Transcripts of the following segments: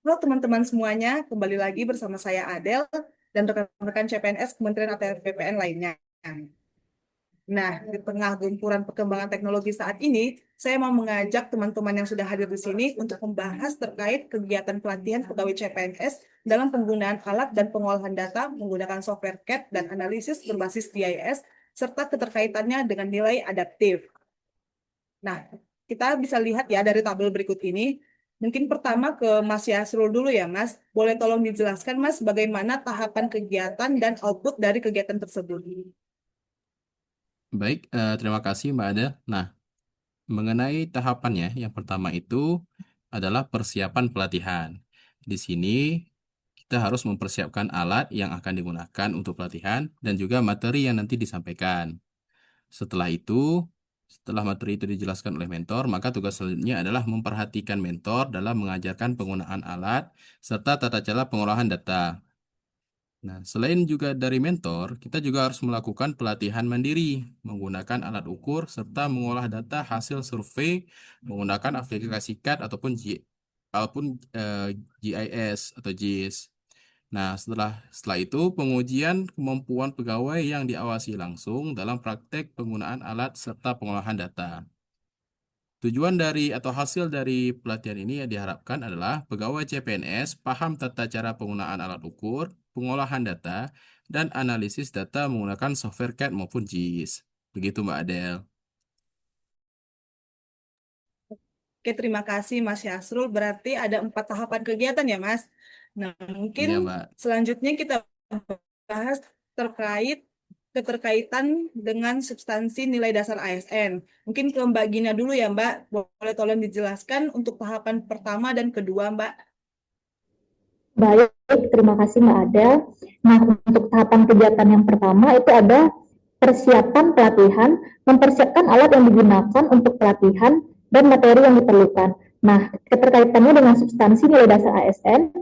Halo teman-teman semuanya, kembali lagi bersama saya Adel dan rekan-rekan CPNS Kementerian ATR BPN lainnya. Nah, di tengah gempuran perkembangan teknologi saat ini, saya mau mengajak teman-teman yang sudah hadir di sini untuk membahas terkait kegiatan pelatihan pegawai CPNS dalam penggunaan alat dan pengolahan data menggunakan software CAD dan analisis berbasis GIS, serta keterkaitannya dengan nilai adaptif. Nah, kita bisa lihat ya dari tabel berikut ini. Mungkin pertama ke Mas Yasrul dulu ya, Mas. Boleh tolong dijelaskan, Mas, bagaimana tahapan kegiatan dan output dari kegiatan tersebut? Baik, terima kasih Mbak Ada. Nah, mengenai tahapannya, yang pertama itu adalah persiapan pelatihan. Di sini kita harus mempersiapkan alat yang akan digunakan untuk pelatihan dan juga materi yang nanti disampaikan. Setelah itu, setelah materi itu dijelaskan oleh mentor, maka tugas selanjutnya adalah memperhatikan mentor dalam mengajarkan penggunaan alat serta tata cara pengolahan data. Nah, selain juga dari mentor, kita juga harus melakukan pelatihan mandiri menggunakan alat ukur serta mengolah data hasil survei menggunakan aplikasi CAD ataupun GIS atau JIS. Nah, setelah itu pengujian kemampuan pegawai yang diawasi langsung dalam praktek penggunaan alat serta pengolahan data. Tujuan dari atau hasil dari pelatihan ini yang diharapkan adalah pegawai CPNS paham tata cara penggunaan alat ukur, pengolahan data, dan analisis data menggunakan software CAD maupun JIS. Begitu Mbak Adel. Oke, terima kasih Mas Yasrul. Berarti ada 4 tahapan kegiatan ya, Mas. Nah, mungkin Iya Mbak. selanjutnya kita bahas terkait keterkaitan dengan substansi nilai dasar ASN. Mungkin ke Mbak Gina dulu ya, Mbak. Boleh tolong dijelaskan untuk tahapan pertama dan kedua, Mbak. Baik, terima kasih Mbak Ada. Nah, untuk tahapan kegiatan yang pertama itu ada persiapan pelatihan, mempersiapkan alat yang digunakan untuk pelatihan dan materi yang diperlukan. Nah, keterkaitannya dengan substansi nilai dasar ASN,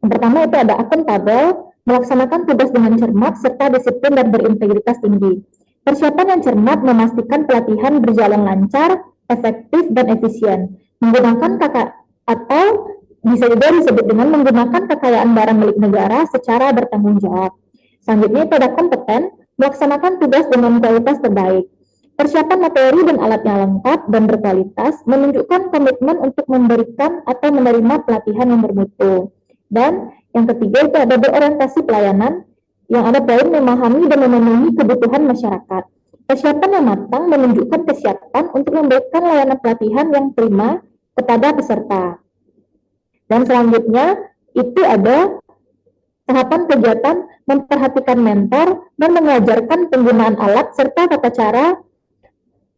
yang pertama itu ada akuntabel, melaksanakan tugas dengan cermat serta disiplin dan berintegritas tinggi. Persiapan yang cermat memastikan pelatihan berjalan lancar, efektif, dan efisien. Menggunakan kakak atau bisa juga disebut dengan menggunakan kekayaan barang milik negara secara bertanggung jawab. Selanjutnya pada kompeten, melaksanakan tugas dengan kualitas terbaik. Persiapan materi dan alat yang lengkap dan berkualitas menunjukkan komitmen untuk memberikan atau menerima pelatihan yang bermutu. Dan yang ketiga itu ada berorientasi pelayanan, yang ada poin memahami dan memenuhi kebutuhan masyarakat. Persiapan yang matang menunjukkan kesiapan untuk memberikan layanan pelatihan yang prima kepada peserta. Dan selanjutnya itu ada tahapan kegiatan memperhatikan mentor dan mengajarkan penggunaan alat serta tata cara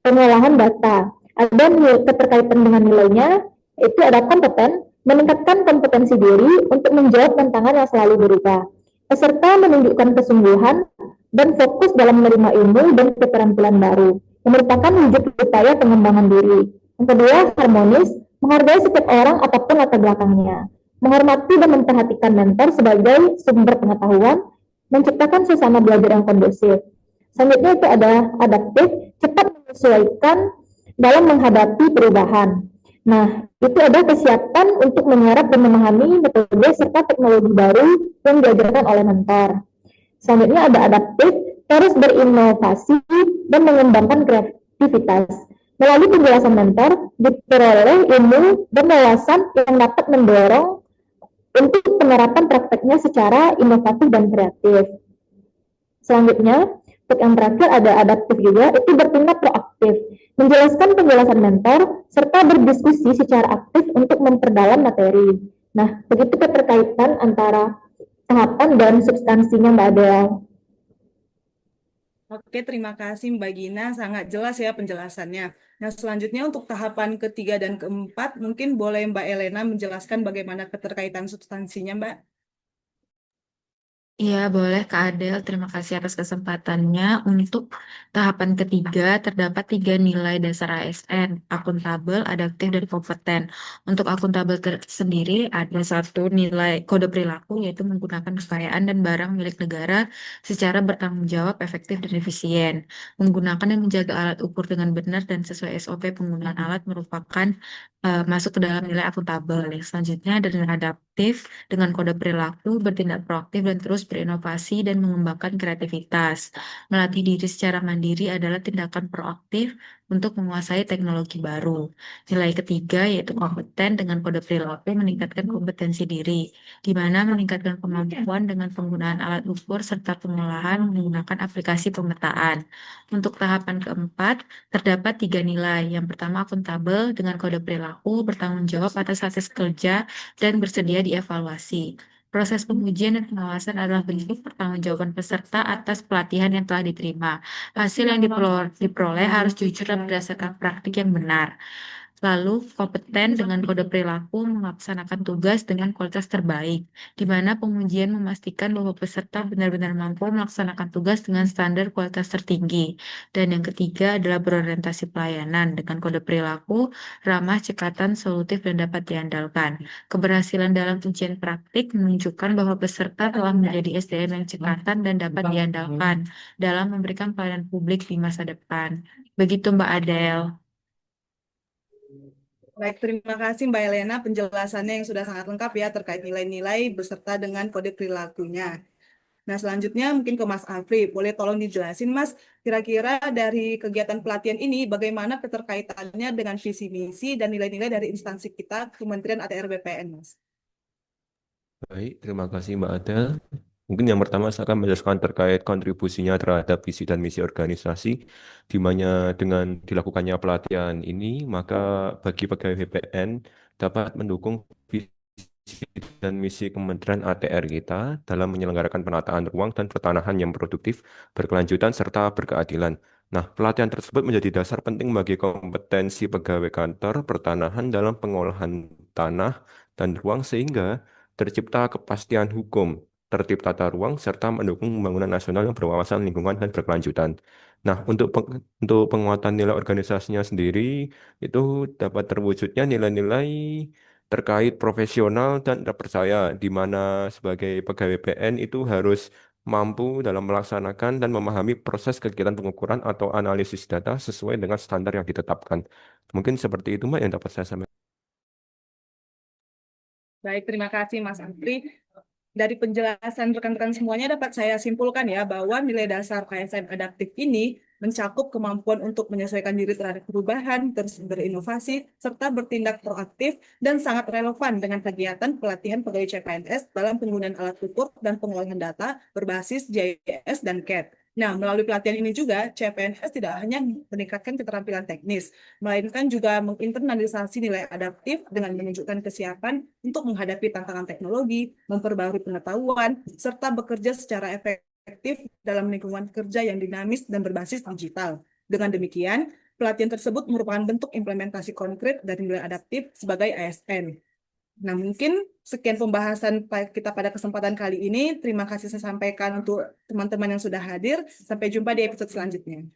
pengolahan data. Ada keterkaitan dengan nilainya, itu ada kompeten, meningkatkan kompetensi diri untuk menjawab tantangan yang selalu berubah. Peserta menunjukkan kesungguhan dan fokus dalam menerima ilmu dan keterampilan baru, yang merupakan wujud upaya pengembangan diri. Yang kedua, harmonis, menghargai setiap orang apapun latar belakangnya, menghormati dan memperhatikan mentor sebagai sumber pengetahuan, menciptakan suasana belajar yang kondusif. Selanjutnya itu ada adaptif, cepat menyesuaikan dalam menghadapi perubahan. Nah, itu ada kesiapan untuk menyerap dan memahami metode serta teknologi baru yang diajarkan oleh mentor. Selanjutnya ada adaptif, terus berinovasi dan mengembangkan kreativitas. Melalui penjelasan mentor, diperoleh ilmu dan wawasan yang dapat mendorong untuk penerapan prakteknya secara inovatif dan kreatif. Selanjutnya, untuk yang terakhir ada adaptif juga, itu bertindak proaktif, menjelaskan penjelasan mentor, serta berdiskusi secara aktif untuk memperdalam materi. Nah, begitu keterkaitan antara tahapan dan substansinya Mbak Adel. Oke, terima kasih Mbak Gina. Sangat jelas ya penjelasannya. Nah, selanjutnya untuk tahapan ketiga dan keempat, mungkin boleh Mbak Elena menjelaskan bagaimana keterkaitan substansinya, Mbak. Iya, boleh Kak Adel. Terima kasih atas kesempatannya. Untuk tahapan ketiga, terdapat 3 nilai dasar ASN, akuntabel, adaptif, dan kompeten. Untuk akuntabel sendiri, ada 1 nilai kode perilaku, yaitu menggunakan kekayaan dan barang milik negara secara bertanggung jawab, efektif, dan efisien. Menggunakan dan menjaga alat ukur dengan benar dan sesuai SOP penggunaan alat merupakan masuk ke dalam nilai akuntabel. Yang selanjutnya ada nilai adaptif dengan kode perilaku, bertindak proaktif dan terus berinovasi dan mengembangkan kreativitas. Melatih diri secara mandiri adalah tindakan proaktif untuk menguasai teknologi baru. Nilai ketiga yaitu kompeten dengan kode perilaku meningkatkan kompetensi diri, di mana meningkatkan kemampuan dengan penggunaan alat ukur serta pengolahan menggunakan aplikasi pemetaan. Untuk tahapan keempat, terdapat 3 nilai. Yang pertama akuntabel dengan kode perilaku, bertanggung jawab atas hasil kerja, dan bersedia dievaluasi. Proses pengujian dan pengawasan adalah bentuk pertanggungjawaban peserta atas pelatihan yang telah diterima. Hasil yang diperoleh harus jujur dan berdasarkan praktik yang benar. Lalu, kompeten dengan kode perilaku melaksanakan tugas dengan kualitas terbaik, di mana pengujian memastikan bahwa peserta benar-benar mampu melaksanakan tugas dengan standar kualitas tertinggi. Dan yang ketiga adalah berorientasi pelayanan dengan kode perilaku, ramah, cekatan, solutif, dan dapat diandalkan. Keberhasilan dalam ujian praktik menunjukkan bahwa peserta telah menjadi SDM yang cekatan dan dapat diandalkan dalam memberikan pelayanan publik di masa depan. Begitu Mbak Adel. Baik, terima kasih Mbak Elena penjelasannya yang sudah sangat lengkap ya terkait nilai-nilai beserta dengan kode perilakunya. Nah, selanjutnya mungkin ke Mas Afri. Boleh tolong dijelasin, Mas, kira-kira dari kegiatan pelatihan ini bagaimana keterkaitannya dengan visi misi dan nilai-nilai dari instansi kita, Kementerian ATR BPN, Mas? Baik, terima kasih Mbak Adel. Mungkin yang pertama saya akan menjelaskan terkait kontribusinya terhadap visi dan misi organisasi, di mana dengan dilakukannya pelatihan ini, maka bagi pegawai BPN dapat mendukung visi dan misi Kementerian ATR kita dalam menyelenggarakan penataan ruang dan pertanahan yang produktif, berkelanjutan, serta berkeadilan. Nah, pelatihan tersebut menjadi dasar penting bagi kompetensi pegawai kantor pertanahan dalam pengolahan tanah dan ruang sehingga tercipta kepastian hukum, tertib tata ruang, serta mendukung pembangunan nasional yang berwawasan lingkungan dan berkelanjutan. Nah, untuk penguatan nilai organisasinya sendiri, itu dapat terwujudnya nilai-nilai terkait profesional dan terpercaya, di mana sebagai pegawai PN itu harus mampu dalam melaksanakan dan memahami proses kegiatan pengukuran atau analisis data sesuai dengan standar yang ditetapkan. Mungkin seperti itu, Mbak, yang dapat saya sampaikan. Baik, terima kasih Mas Afri. Dari penjelasan rekan-rekan semuanya dapat saya simpulkan ya bahwa nilai dasar KSN adaptif ini mencakup kemampuan untuk menyesuaikan diri terhadap perubahan, terus berinovasi, serta bertindak proaktif dan sangat relevan dengan kegiatan pelatihan pegawai CPNS dalam penggunaan alat ukur dan pengolahan data berbasis JIS dan CAD. Nah, melalui pelatihan ini juga, CPNS tidak hanya meningkatkan keterampilan teknis, melainkan juga menginternalisasi nilai adaptif dengan menunjukkan kesiapan untuk menghadapi tantangan teknologi, memperbarui pengetahuan, serta bekerja secara efektif dalam lingkungan kerja yang dinamis dan berbasis digital. Dengan demikian, pelatihan tersebut merupakan bentuk implementasi konkret dari nilai adaptif sebagai ASN. Nah, mungkin sekian pembahasan kita pada kesempatan kali ini. Terima kasih saya sampaikan untuk teman-teman yang sudah hadir. Sampai jumpa di episode selanjutnya.